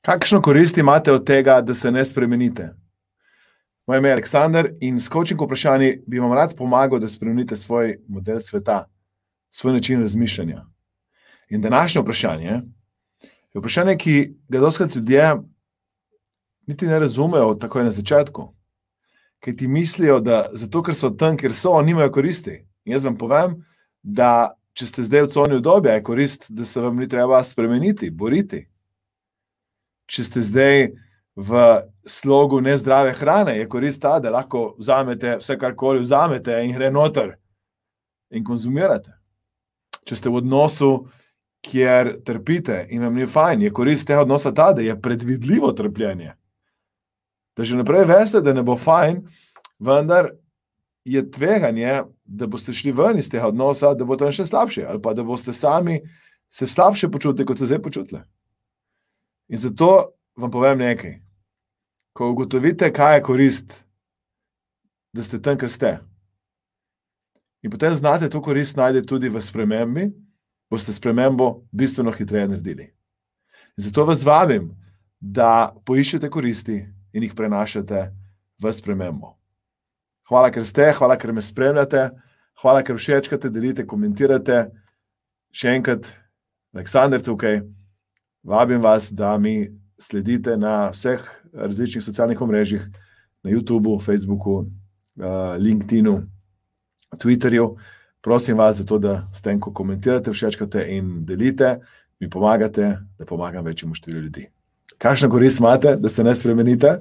Kakšno korist imate od tega, da se ne spremenite? Moje ime je Aleksander in s coaching vprašanji bi vam rad pomagal, da spremenite svoj model sveta, svoj način razmišljanja. In današnje vprašanje je vprašanje, ki ga dostikrat ljudje niti ne razumejo takoj na začetku. Ker ti mislijo, da zato, ker so tam, kjer so, nimajo koristi. In jaz vam povem, da če ste zdaj v coni udobja, je korist, da se vam ni treba spremeniti, boriti. Če ste zdaj v slogu nezdrave hrane, je korist ta, da lahko vzamete vse, karkoli vzamete in gre noter in konzumirate. Če ste v odnosu, kjer trpite in vam ni fajn, je korist tega odnosa ta, da je predvidljivo trpljenje. Da že naprej veste, da ne bo fajn, vendar je tveganje, da boste šli ven iz tega odnosa, da bo tam še slabše, ali pa da boste sami se slabše počutili, kot se zdaj počutili. In zato vam povem nekaj. Ko ugotovite, kaj je korist, da ste tam, kjer ste, in potem znate to korist najde tudi v spremembi, boste spremembo bistveno hitreje naredili. In zato vas vabim, da poiščete koristi in jih prenašate v spremembo. Hvala, ker ste, hvala, ker me spremljate, hvala, ker všečkate, delite, komentirate. Še enkrat, Aleksander tukaj, vabim vas, da mi sledite na vseh različnih socialnih omrežjih, na YouTubeu, Facebooku, LinkedInu, Twitterju. Prosim vas za to, da s tem, ko komentirate, všečkate in delite, mi pomagate, da pomagam večjemu številu ljudi. Kakšno korist imate, da se ne spremenite?